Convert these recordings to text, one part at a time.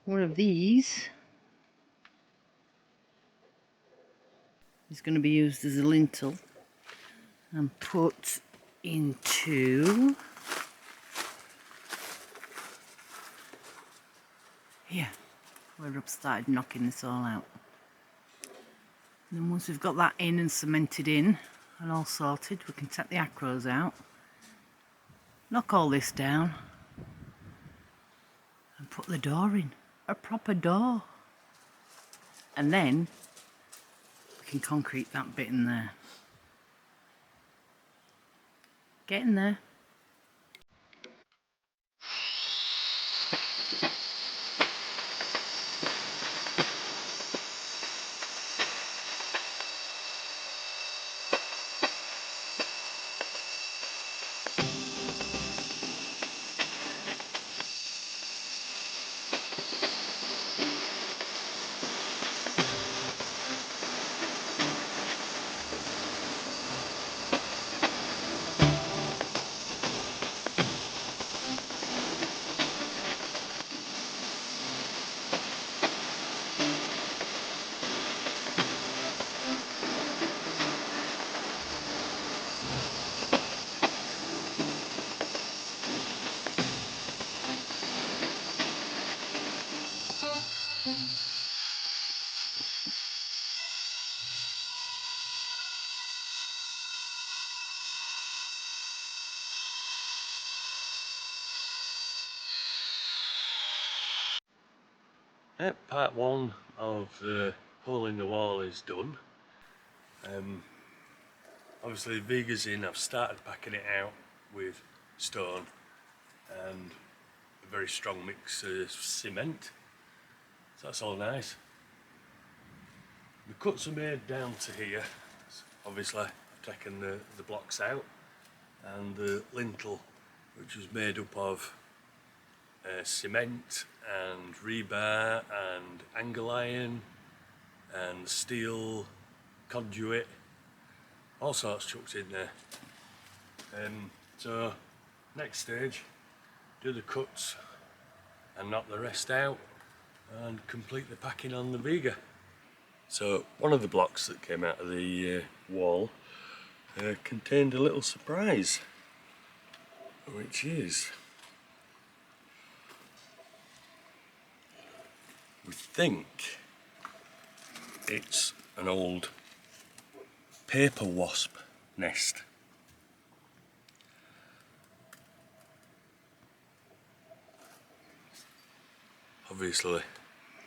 One of these is going to be used as a lintel and put into here, where Rob started knocking this all out. And then once we've got that in and cemented in and all sorted, we can take the acros out, knock all this down and put the door in, a proper door. And then we can concrete that bit in there. Get in there. Part one of the hole in the wall is done. Obviously the viga's in. I've started packing it out with stone and a very strong mix of cement, so that's all nice. The cuts are made down to here. Obviously I've taken the blocks out, and the lintel, which was made up of cement and rebar and angle iron and steel conduit, all sorts chucked in there. So next stage, do the cuts and knock the rest out and complete the packing on the viga. So one of the blocks that came out of the wall contained a little surprise, which is, we think it's an old paper wasp nest. Obviously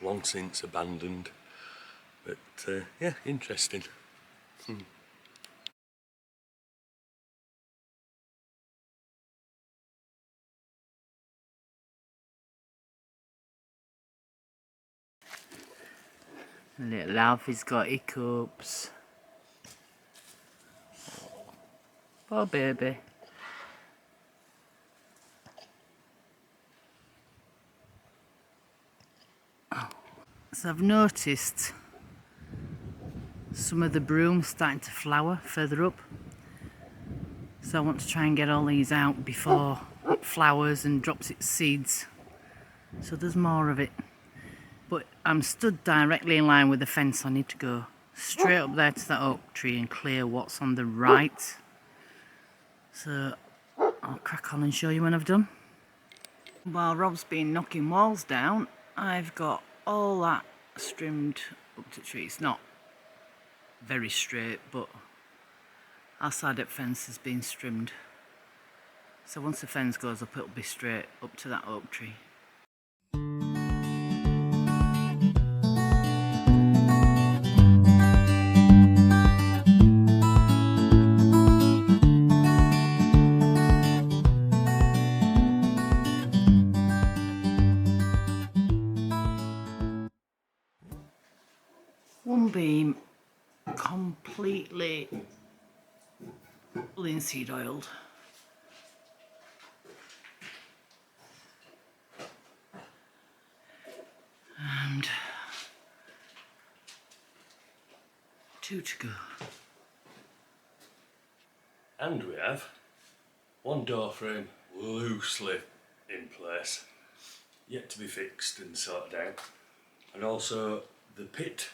long since abandoned, but yeah, interesting. Little Alfie's got hiccups. Poor baby. So I've noticed some of the brooms starting to flower further up. So I want to try and get all these out before it flowers and drops its seeds. So there's more of it. But I'm stood directly in line with the fence. I need to go straight up there to that oak tree and clear what's on the right. So I'll crack on and show you when I've done. While Rob's been knocking walls down, I've got all that trimmed up to the tree. It's not very straight, but our side up fence has been trimmed. So once the fence goes up, it'll be straight up to that oak tree. One beam completely linseed oiled. And 2 to go. And we have one door frame loosely in place. yet to be fixed and sorted out, and also the pit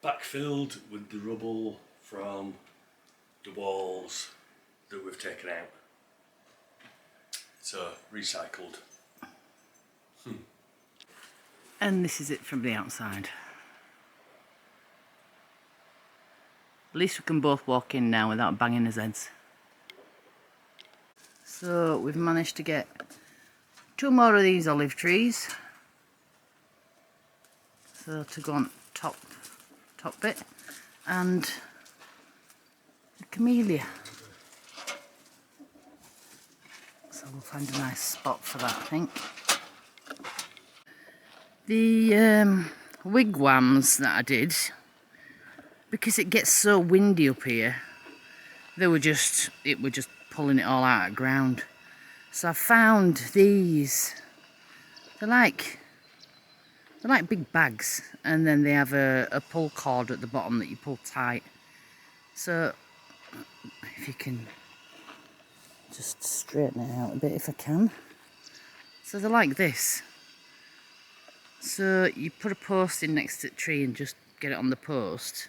backfilled with the rubble from the walls that we've taken out. So recycled. And this is it from the outside. At least we can both walk in now without banging his heads. So we've managed to get 2 more of these olive trees. So to go on top bit, and the camellia. So we'll find a nice spot for that, I think. The wigwams that I did, because it gets so windy up here, it were just pulling it all out of the ground. So I found these. They're like big bags, and then they have a pull cord at the bottom that you pull tight. So if you can just straighten it out a bit if I can. So they're like this. So you put a post in next to the tree and just get it on the post,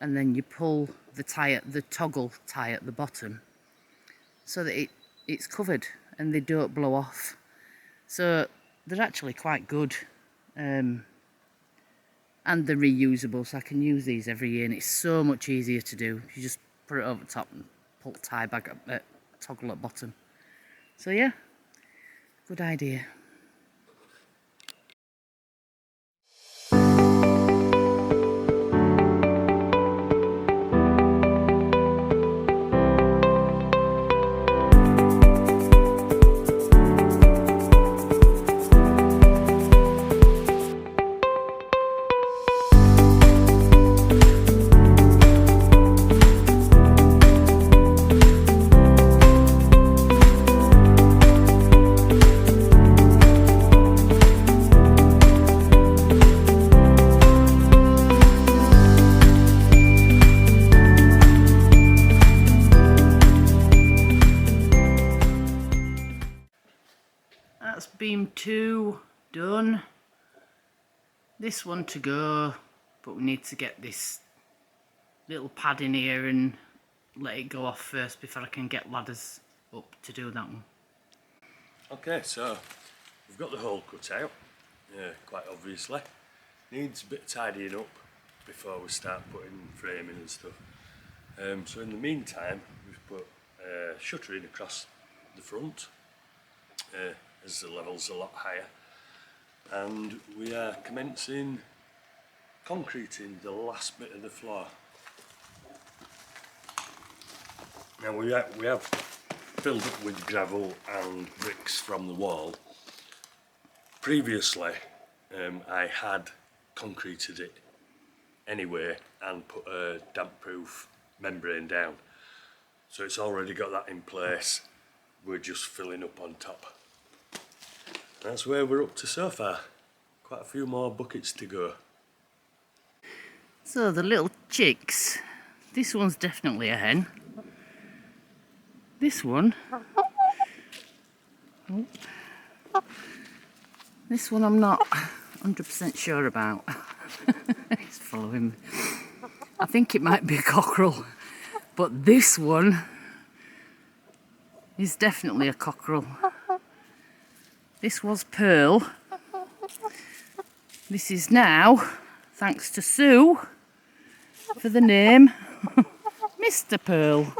and then you pull the toggle tie at the bottom, so that it's covered and they don't blow off. So they're actually quite good, and they're reusable, so I can use these every year, and it's so much easier to do. You just put it over the top and pull the tie back up, toggle at bottom. So yeah, good idea. That's beam 2 done. This one to go, but we need to get this little pad in here and let it go off first before I can get ladders up to do that one. Okay, so we've got the hole cut out, quite obviously. Needs a bit of tidying up before we start putting framing and stuff. So in the meantime, we've put shuttering across the front, as the level's a lot higher, and we are commencing concreting the last bit of the floor. Now we have filled up with gravel and bricks from the wall. Previously I had concreted it anyway and put a damp proof membrane down, so it's already got that in place. We're just filling up on top. That's where we're up to so far. Quite a few more buckets to go. So the little chicks, this one's definitely a hen. This one, this one I'm not 100% sure about. He's following me. I think it might be a cockerel, but this one is definitely a cockerel. This was Pearl. This is now, thanks to Sue for the name, Mr. Pearl.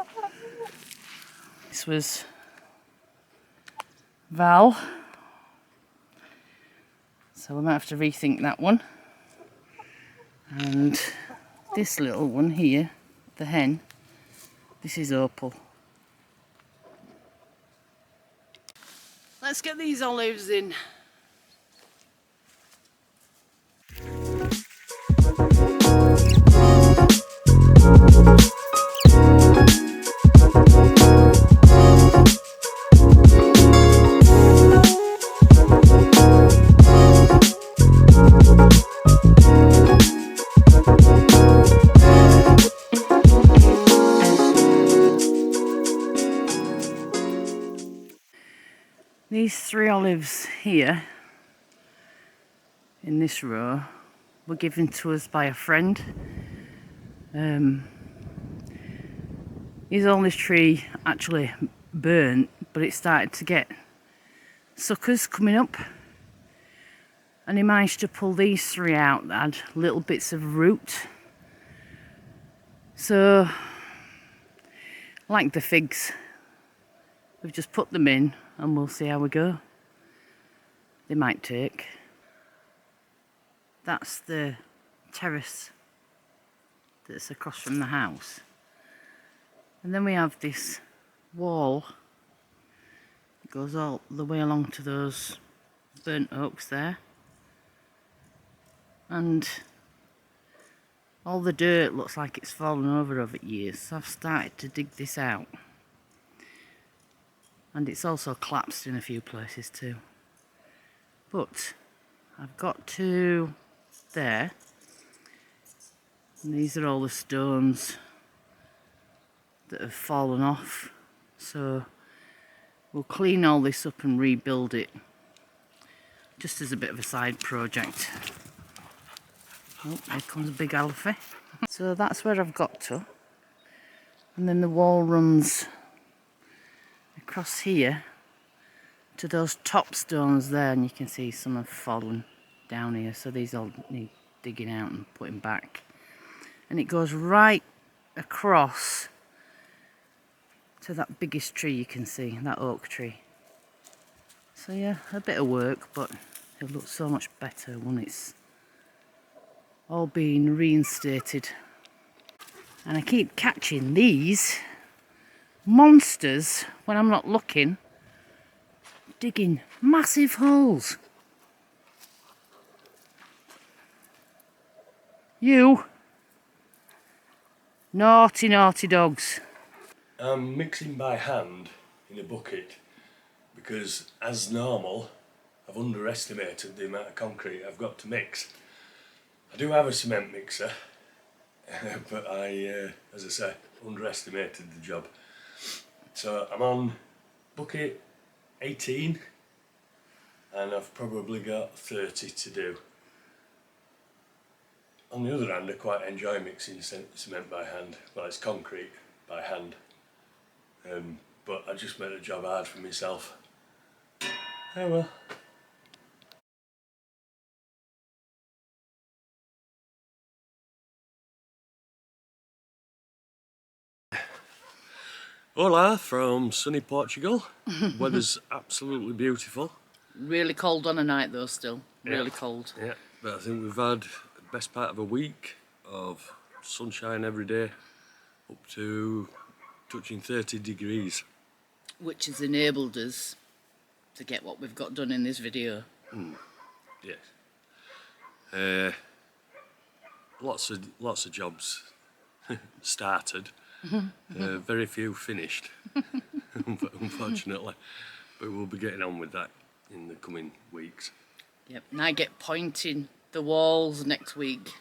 This was Val. So we might have to rethink that one. And this little one here, the hen, this is Opal. Let's get these olives in. These 3 olives here in this row were given to us by a friend. His olive tree actually burnt, but it started to get suckers coming up, and he managed to pull these 3 out that had little bits of root. So, like the figs, we've just put them in and we'll see how we go. They might take. That's the terrace that's across from the house. And then we have this wall that goes all the way along to those burnt oaks there. And all the dirt looks like it's fallen over years, so I've started to dig this out. And it's also collapsed in a few places too. But I've got to there, and these are all the stones that have fallen off, so we'll clean all this up and rebuild it, just as a bit of a side project. Oh, here comes a big alfie. So that's where I've got to, and then the wall runs across here to those top stones there, and you can see some have fallen down here, so these all need digging out and putting back. And it goes right across to that biggest tree you can see, that oak tree. So yeah, a bit of work, but it looks so much better when it's all being reinstated. And I keep catching these monsters when I'm not looking, digging massive holes. You naughty, naughty dogs. I'm mixing by hand in a bucket because, as normal, I've underestimated the amount of concrete I've got to mix. I do have a cement mixer, but I, as I say, underestimated the job. So I'm on bucket 18 and I've probably got 30 to do. On the other hand, I quite enjoy mixing cement by hand. Well, it's concrete by hand. But I just made a job hard for myself. Oh well. Hola from sunny Portugal. Weather's absolutely beautiful. Really cold on a night though still. Yeah. Really cold. Yeah, but I think we've had the best part of a week of sunshine every day, up to touching 30 degrees. Which has enabled us to get what we've got done in this video. Yes. Lots of jobs started. Very few finished, unfortunately. But we'll be getting on with that in the coming weeks. Yep, and I get pointing the walls next week.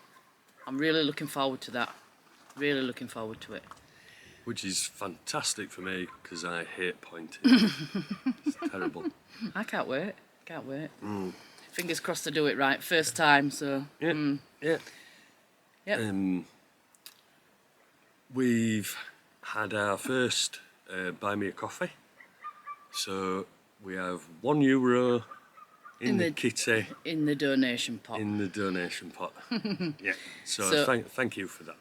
I'm really looking forward to that. Really looking forward to it. Which is fantastic for me because I hate pointing. It's terrible. I can't wait. Can't wait. Fingers crossed to do it right first time. So Yeah. Yeah. Yep. We've had our first buy me a coffee. So we have €1 in the kitty. In the donation pot. In the donation pot. Yeah. So, So thank you for that.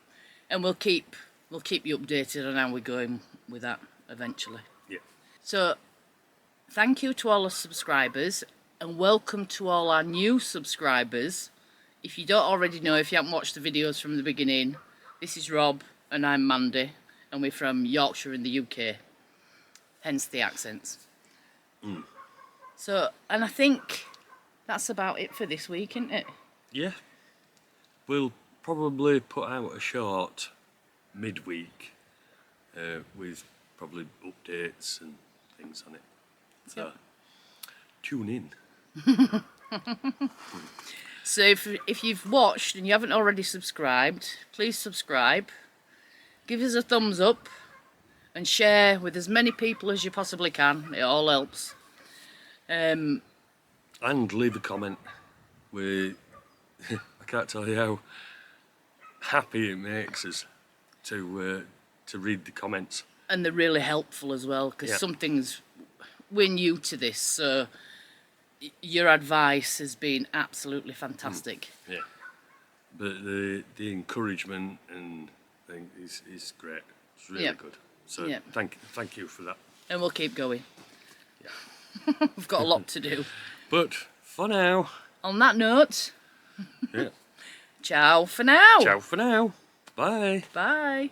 and we'll keep you updated on how we're going with that eventually. Yeah. So thank you to all our subscribers, and welcome to all our new subscribers. If you don't already know, if you haven't watched the videos from the beginning, this is Rob and I'm Mandy, and we're from Yorkshire in the UK, hence the accents. So, and I think that's about it for this week, isn't it? Yeah. We'll probably put out a short midweek with probably updates and things on it. So Yep. tune in. So if you've watched and you haven't already subscribed, please subscribe, give us a thumbs up and share with as many people as you possibly can. It all helps. and leave a comment. I can't tell you how happy it makes us to read the comments. And they're really helpful as well, because some things, we're new to this, so your advice has been absolutely fantastic. Yeah, but the encouragement and thing is great. It's really good. So thank you for that. And we'll keep going. Yeah. We've got a lot to do. But for now. On that note. Yeah. Ciao for now. Ciao for now. Bye. Bye.